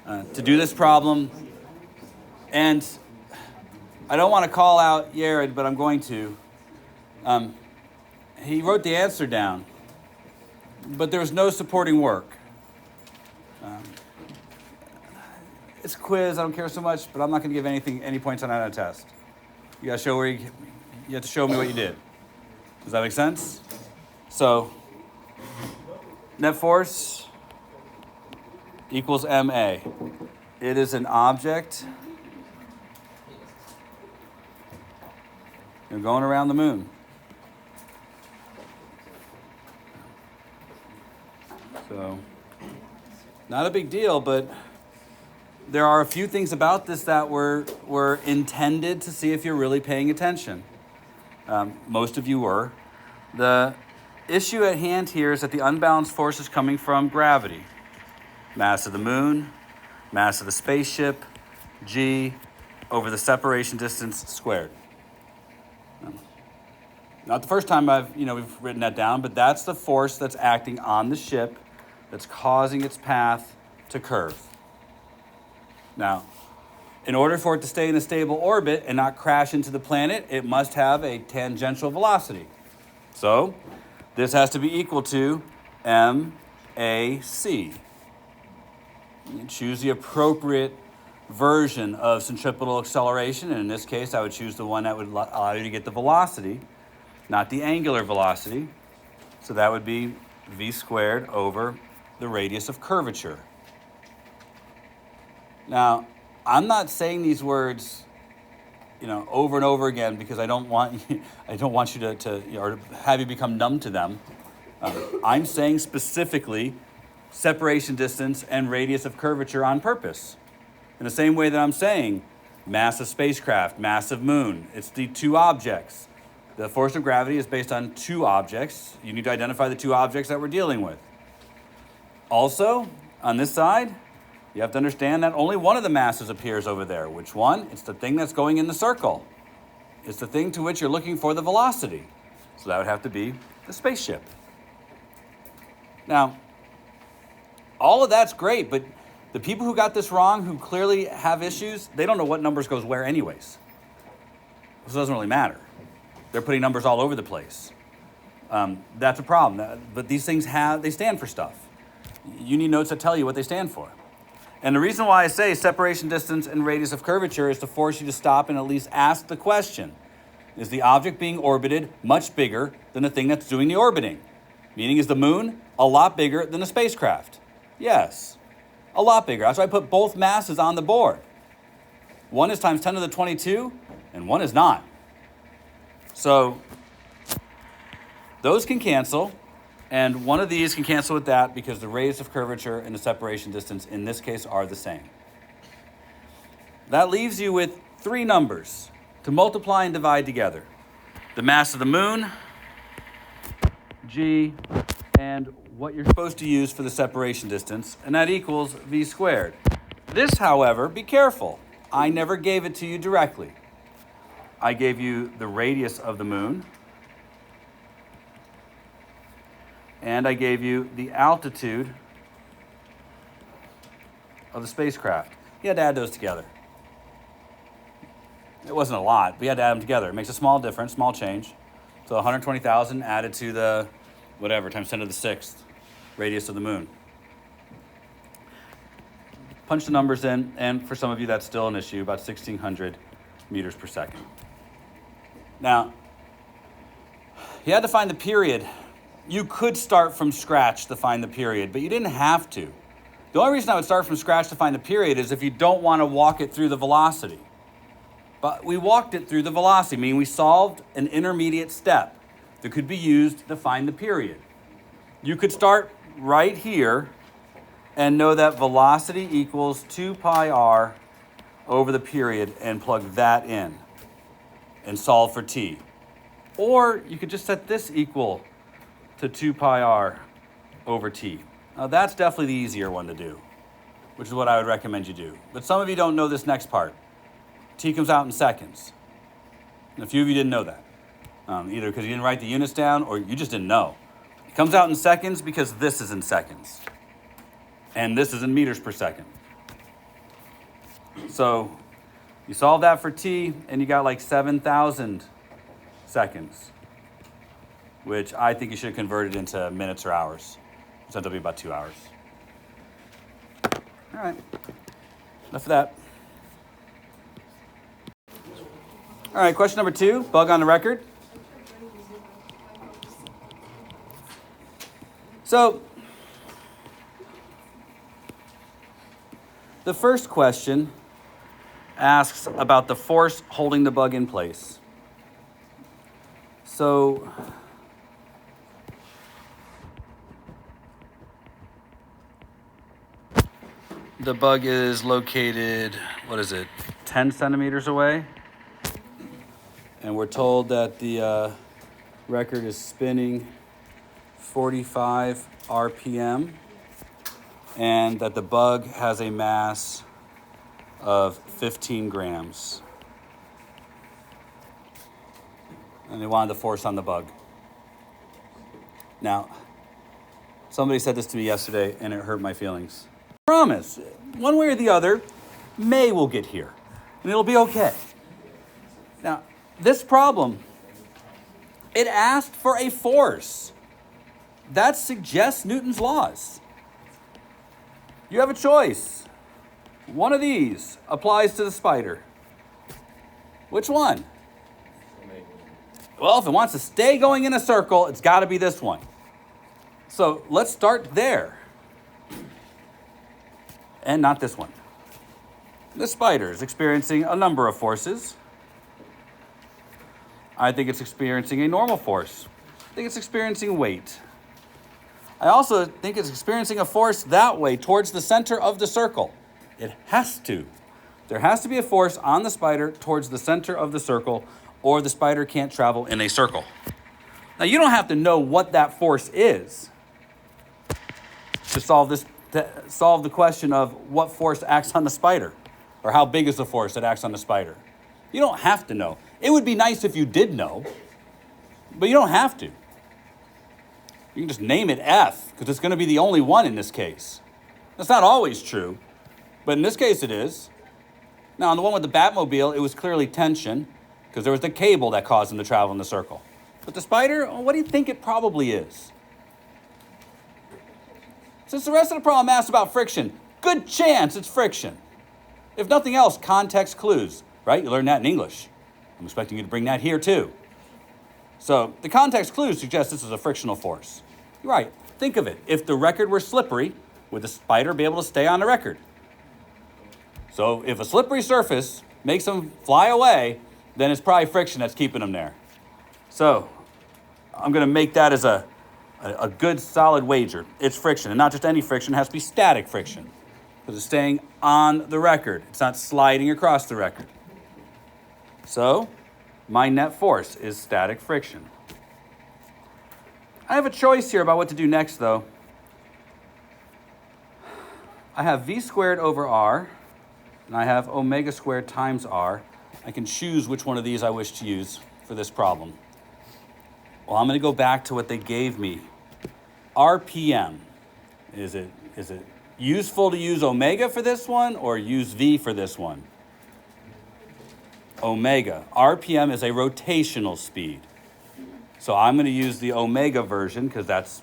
to do this problem. And I don't want to call out Yared, but I'm going to. He wrote the answer down, but there was no supporting work. It's a quiz, I don't care so much, but I'm not going to give any points on that on a test. You got to show you have to show me what you did. Does that make sense? So, net force equals MA. It is an object going around the moon. So, not a big deal, but there are a few things about this that were intended to see if you're really paying attention. Most of you were. The issue at hand here is that the unbalanced force is coming from gravity. Mass of the moon, mass of the spaceship, g, over the separation distance squared. Not the first time we've written that down, but that's the force that's acting on the ship that's causing its path to curve. Now, in order for it to stay in a stable orbit and not crash into the planet, it must have a tangential velocity. So, this has to be equal to MAC. You choose the appropriate version of centripetal acceleration, and in this case, I would choose the one that would allow you to get the velocity, not the angular velocity. So that would be v squared over the radius of curvature. Now, I'm not saying these words, over and over again because I don't want you to have you become numb to them. I'm saying specifically separation distance and radius of curvature on purpose. In the same way that I'm saying mass of spacecraft, mass of moon, it's the two objects. The force of gravity is based on two objects. You need to identify the two objects that we're dealing with. Also, on this side, you have to understand that only one of the masses appears over there. Which one? It's the thing that's going in the circle. It's the thing to which you're looking for the velocity. So that would have to be the spaceship. Now, all of that's great, but the people who got this wrong, who clearly have issues, they don't know what numbers goes where anyways. So it doesn't really matter. They're putting numbers all over the place. That's a problem. But these things they stand for stuff. You need notes that tell you what they stand for. And the reason why I say separation distance and radius of curvature is to force you to stop and at least ask the question. Is the object being orbited much bigger than the thing that's doing the orbiting? Meaning, is the moon a lot bigger than the spacecraft? Yes, a lot bigger. That's why I put both masses on the board. One is times 10 to the 22, and one is not. So those can cancel. And one of these can cancel with that because the radius of curvature and the separation distance in this case are the same. That leaves you with three numbers to multiply and divide together. The mass of the moon, g, and what you're supposed to use for the separation distance, and that equals v squared. This, however, be careful. I never gave it to you directly. I gave you the radius of the moon, and I gave you the altitude of the spacecraft. You had to add those together. It wasn't a lot, but you had to add them together. It makes a small difference, small change. So 120,000 added to the times 10 to the 6th radius of the moon. Punch the numbers in, and for some of you that's still an issue, about 1,600 meters per second. Now, you had to find the period. You could start from scratch to find the period, but you didn't have to. The only reason I would start from scratch to find the period is if you don't want to walk it through the velocity. But we walked it through the velocity, meaning we solved an intermediate step that could be used to find the period. You could start right here and know that velocity equals 2 pi r over the period and plug that in and solve for t. Or you could just set this equal to 2 pi r over t. Now that's definitely the easier one to do, which is what I would recommend you do. But some of you don't know this next part. T comes out in seconds. And a few of you didn't know that. Either because you didn't write the units down or you just didn't know. It comes out in seconds because this is in seconds. And this is in meters per second. So you solve that for t, and you got like 7,000 seconds, which I think you should have converted into minutes or hours. So that'll be about 2 hours. All right, enough of that. All right, question number 2, bug on the record. So the first question asks about the force holding the bug in place. So the bug is located, 10 centimeters away? And we're told that the record is spinning 45 RPM and that the bug has a mass of 15 grams. And they wanted the force on the bug. Now, somebody said this to me yesterday and it hurt my feelings. Promise, one way or the other, May will get here and it'll be okay. Now, this problem, it asked for a force. That suggests Newton's laws. You have a choice. One of these applies to the spider. Which one? Well, if it wants to stay going in a circle, it's got to be this one. So let's start there. And not this one. The spider is experiencing a number of forces. I think it's experiencing a normal force. I think it's experiencing weight. I also think it's experiencing a force that way towards the center of the circle. It has to. There has to be a force on the spider towards the center of the circle, or the spider can't travel in a circle. Now, you don't have to know what that force is to solve the question of what force acts on the spider, or how big is the force that acts on the spider. You don't have to know. It would be nice if you did know, but you don't have to. You can just name it F, because it's going to be the only one in this case. That's not always true, but in this case it is. Now, on the one with the Batmobile, it was clearly tension, because there was the cable that caused him to travel in the circle. But the spider, what do you think it probably is? Since the rest of the problem asks about friction, good chance it's friction. If nothing else, context clues, right? You learned that in English. I'm expecting you to bring that here too. So the context clues suggest this is a frictional force. You're right. Think of it. If the record were slippery, would the spider be able to stay on the record? So if a slippery surface makes them fly away, then it's probably friction that's keeping them there. So I'm going to make that as a good solid wager. It's friction, and not just any friction. It has to be static friction, because it's staying on the record. It's not sliding across the record. So my net force is static friction. I have a choice here about what to do next, though. I have v squared over r, and I have omega squared times r. I can choose which one of these I wish to use for this problem. Well, I'm going to go back to what they gave me. RPM. Is it useful to use omega for this one or use v for this one? Omega. RPM is a rotational speed. So I'm going to use the omega version because that's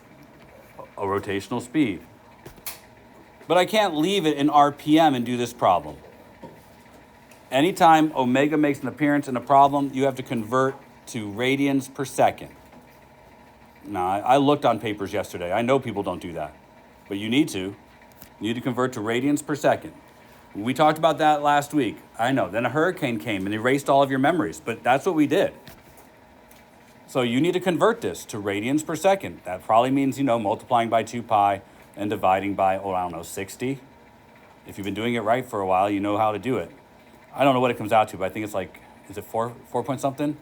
a rotational speed. But I can't leave it in RPM and do this problem. Anytime omega makes an appearance in a problem, you have to convert to radians per second. Now, I looked on papers yesterday. I know people don't do that, but you need to. You need to convert to radians per second. We talked about that last week. I know. Then a hurricane came and erased all of your memories, but that's what we did. So you need to convert this to radians per second. That probably means, multiplying by 2 pi and dividing by, 60. If you've been doing it right for a while, you know how to do it. I don't know what it comes out to, but I think it's like, is it 4 point something?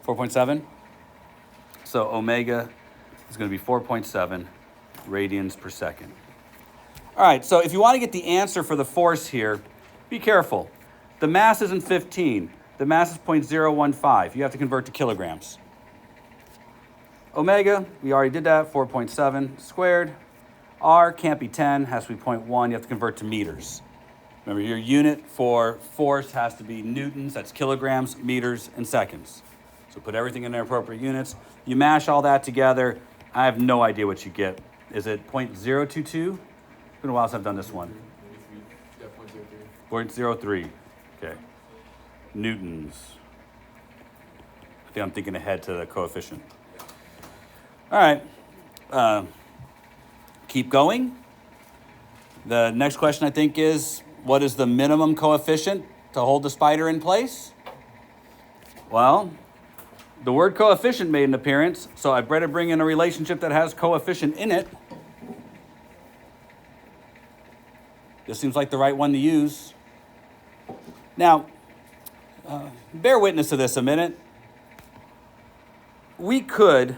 4.7. 4.7? So omega is going to be 4.7 radians per second. All right, so if you want to get the answer for the force here, be careful. The mass isn't 15. The mass is 0.015. You have to convert to kilograms. Omega, we already did that, 4.7 squared. R can't be 10, has to be 0.1. You have to convert to meters. Remember, your unit for force has to be newtons, that's kilograms, meters, and seconds. So put everything in their appropriate units. You mash all that together. I have no idea what you get. Is it 0.022? It's been a while since I've done this one. Yeah, 0.03. Okay. Newtons. I think I'm thinking ahead to the coefficient. All right. Keep going. The next question, I think, is what is the minimum coefficient to hold the spider in place? Well, the word coefficient made an appearance, so I better bring in a relationship that has coefficient in it. This seems like the right one to use. Now, bear witness to this a minute. We could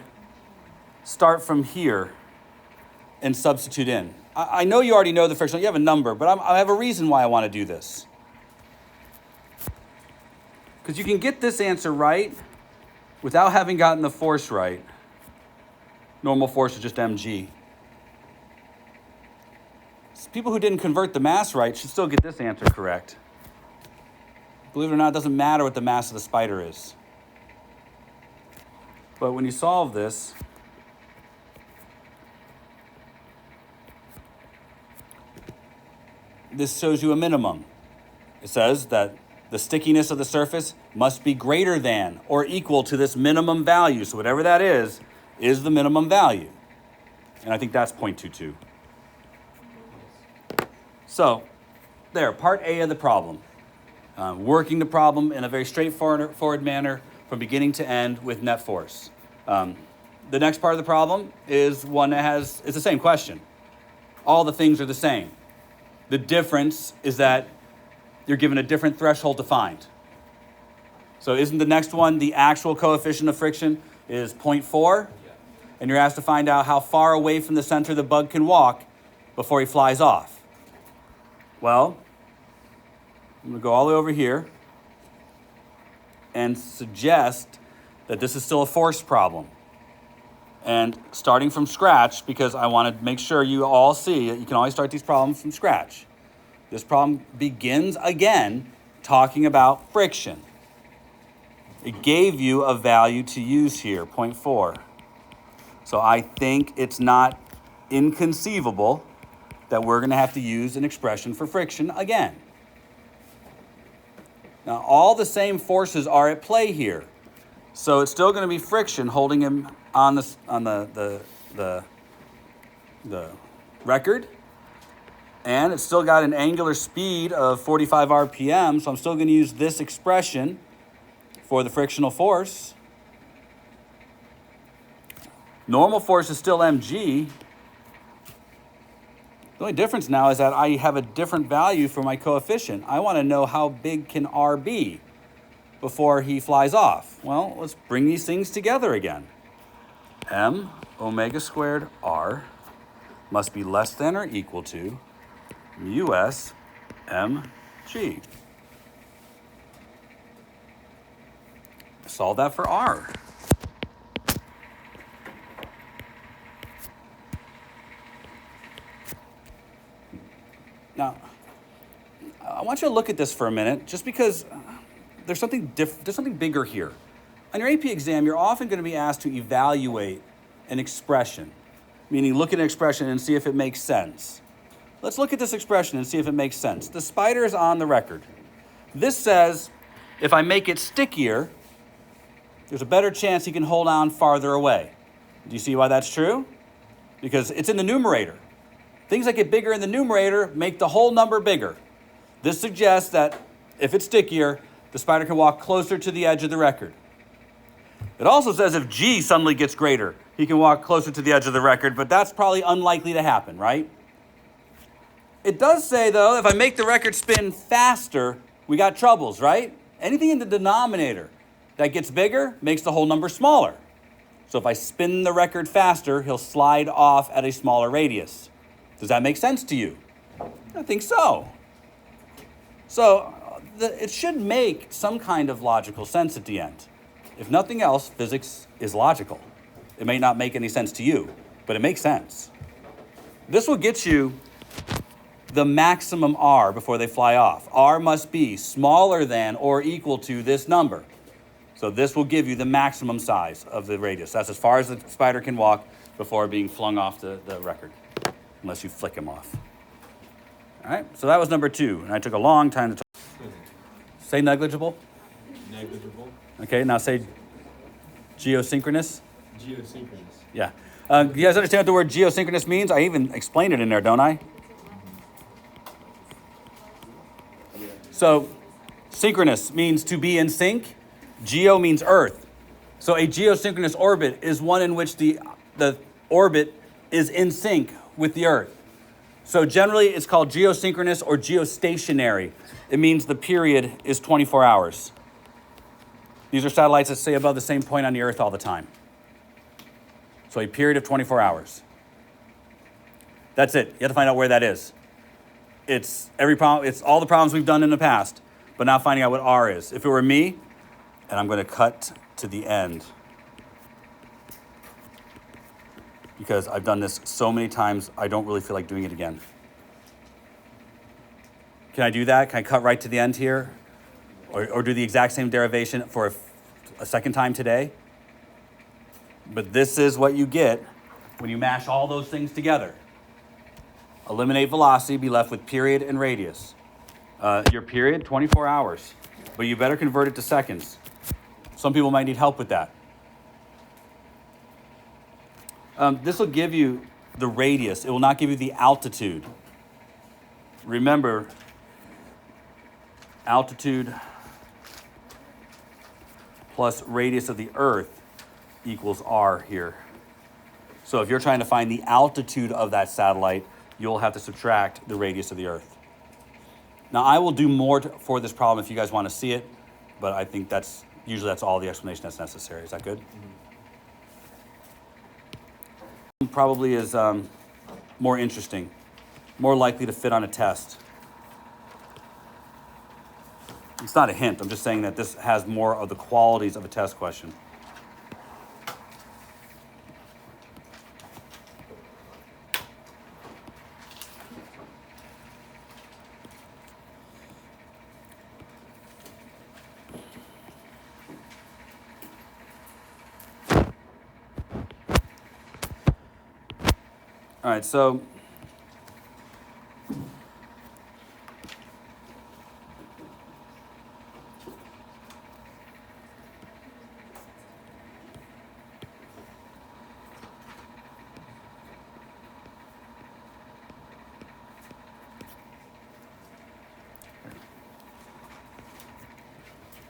start from here and substitute in. I know you already know the frictional, you have a number, but I have a reason why I want to do this. Because you can get this answer right without having gotten the force right. Normal force is just mg. So people who didn't convert the mass right should still get this answer correct. Believe it or not, it doesn't matter what the mass of the spider is. But when you solve this, this shows you a minimum. It says that the stickiness of the surface must be greater than or equal to this minimum value. So whatever that is the minimum value. And I think that's 0.22. So there, part A of the problem. Working the problem in a very straightforward manner from beginning to end with net force. The next part of the problem is one that it's the same question. All the things are the same. The difference is that you're given a different threshold to find. So isn't the next one the actual coefficient of friction is 0.4? Yeah. And you're asked to find out how far away from the center the bug can walk before he flies off. Well, I'm going to go all the way over here and suggest that this is still a force problem. And starting from scratch, because I want to make sure you all see that you can always start these problems from scratch. This problem begins again talking about friction. It gave you a value to use here, 0.4. So I think it's not inconceivable that we're going to have to use an expression for friction again. Now, all the same forces are at play here. So it's still going to be friction holding him on the record. And it's still got an angular speed of 45 RPM, so I'm still going to use this expression for the frictional force. Normal force is still mg. The only difference now is that I have a different value for my coefficient. I want to know how big can R be before he flies off. Well, let's bring these things together again. M omega squared R must be less than or equal to US mg. Solve that for R. Now, I want you to look at this for a minute, just because there's something bigger here. On your AP exam, you're often going to be asked to evaluate an expression, meaning look at an expression and see if it makes sense. Let's look at this expression and see if it makes sense. The spider is on the record. This says if I make it stickier, there's a better chance he can hold on farther away. Do you see why that's true? Because it's in the numerator. Things that get bigger in the numerator make the whole number bigger. This suggests that if it's stickier, the spider can walk closer to the edge of the record. It also says if G suddenly gets greater, he can walk closer to the edge of the record, but that's probably unlikely to happen, right? It does say, though, if I make the record spin faster, we got troubles, right? Anything in the denominator that gets bigger makes the whole number smaller. So if I spin the record faster, he'll slide off at a smaller radius. Does that make sense to you? I think so. So it should make some kind of logical sense at the end. If nothing else, physics is logical. It may not make any sense to you, but it makes sense. This will get you the maximum R before they fly off. R must be smaller than or equal to this number. So this will give you the maximum size of the radius. That's as far as the spider can walk before being flung off the record, unless you flick him off. All right, so that was number 2, and I took a long time to talk. Say negligible. Negligible. Okay, now say geosynchronous. Geosynchronous. Yeah. You guys understand what the word geosynchronous means? I even explained it in there, don't I? So synchronous means to be in sync. Geo means Earth. So a geosynchronous orbit is one in which the orbit is in sync with the Earth. So generally it's called geosynchronous or geostationary. It means the period is 24 hours. These are satellites that stay above the same point on the Earth all the time. So a period of 24 hours. That's it. You have to find out where that is. It's every problem. It's all the problems we've done in the past, but now finding out what R is. If it were me, and I'm going to cut to the end because I've done this so many times, I don't really feel like doing it again. Can I do that? Can I cut right to the end here? Or do the exact same derivation for a second time today? But this is what you get when you mash all those things together. Eliminate velocity, be left with period and radius. Your period, 24 hours. But you better convert it to seconds. Some people might need help with that. This will give you the radius. It will not give you the altitude. Remember, altitude plus radius of the Earth equals R here. So if you're trying to find the altitude of that satellite, you'll have to subtract the radius of the Earth. Now, I will do more for this problem if you guys want to see it, but I think that's all the explanation that's necessary. Is that good? Mm-hmm. Probably is more interesting, more likely to fit on a test. It's not a hint. I'm just saying that this has more of the qualities of a test question. All right, so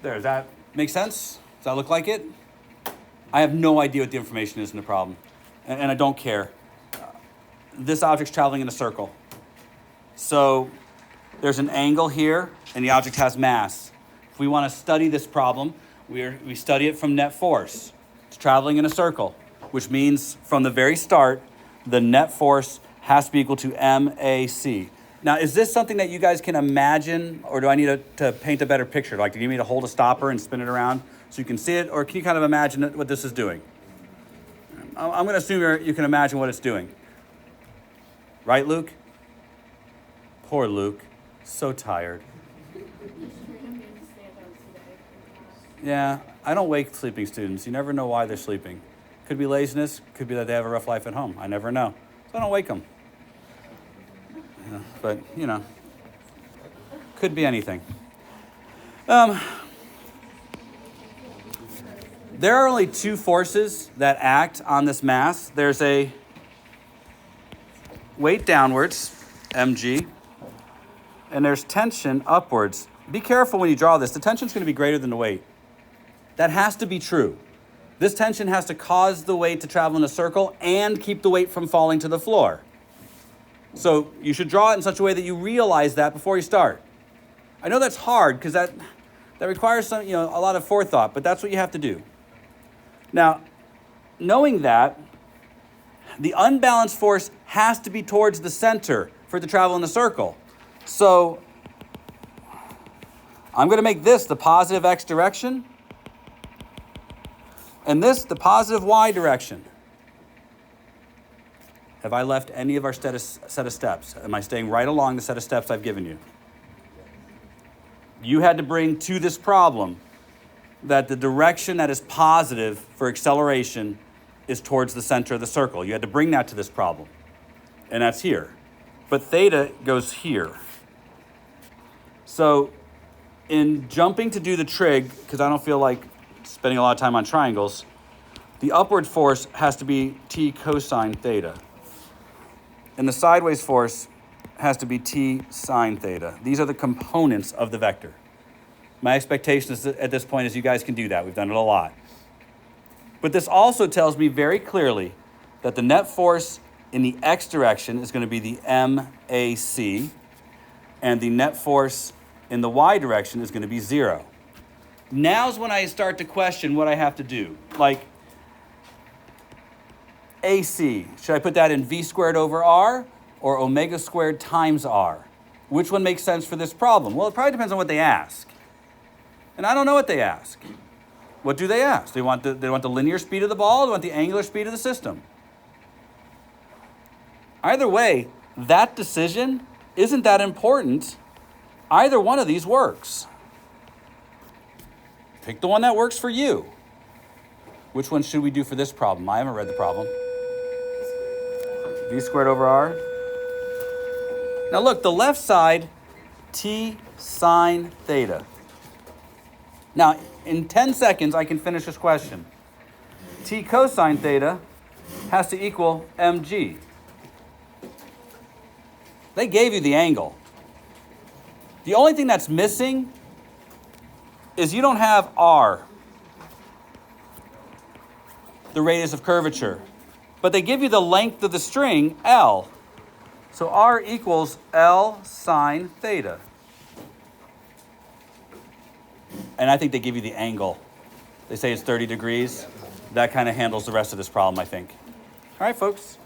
there, does that make sense? Does that look like it? I have no idea what the information is in the problem, and I don't care. This object's traveling in a circle. So there's an angle here, and the object has mass. If we want to study this problem, we study it from net force. It's traveling in a circle, which means from the very start, the net force has to be equal to MAC. Now, is this something that you guys can imagine, or do I need to paint a better picture? Like, do you need me to hold a stopper and spin it around so you can see it, or can you kind of imagine what this is doing? I'm going to assume you can imagine what it's doing. Right, Luke? Poor Luke. So tired. Yeah, I don't wake sleeping students. You never know why they're sleeping. Could be laziness. Could be that they have a rough life at home. I never know. So I don't wake them. Yeah, but, could be anything. There are only two forces that act on this mass. There's a weight downwards, mg, and there's tension upwards. Be careful when you draw this. The tension's going to be greater than the weight. That has to be true. This tension has to cause the weight to travel in a circle and keep the weight from falling to the floor. So you should draw it in such a way that you realize that before you start. I know that's hard because that requires a lot of forethought, but that's what you have to do. Now, knowing that, the unbalanced force has to be towards the center for it to travel in a circle. So I'm going to make this the positive x direction, and this the positive y direction. Have I left any of our set of steps? Am I staying right along the set of steps I've given you? You had to bring to this problem that the direction that is positive for acceleration is towards the center of the circle. You had to bring that to this problem, and that's here. But theta goes here. So in jumping to do the trig, because I don't feel like spending a lot of time on triangles, the upward force has to be t cosine theta. And the sideways force has to be t sine theta. These are the components of the vector. My expectation is at this point is you guys can do that. We've done it a lot. But this also tells me very clearly that the net force in the x direction is going to be the MAC, and the net force in the y direction is going to be 0. Now's when I start to question what I have to do. Like, AC, should I put that in v squared over r or omega squared times r? Which one makes sense for this problem? Well, it probably depends on what they ask. And I don't know what they ask. What do they ask? They want the linear speed of the ball, or they want the angular speed of the system? Either way, that decision isn't that important. Either one of these works. Pick the one that works for you. Which one should we do for this problem? I haven't read the problem. V squared over r. Now look, the left side, t sine theta. Now, in 10 seconds, I can finish this question. T cosine theta has to equal mg. They gave you the angle. The only thing that's missing is you don't have r, the radius of curvature. But they give you the length of the string, L. So r equals L sine theta. And I think they give you the angle. They say it's 30 degrees. That kind of handles the rest of this problem, I think. All right, folks.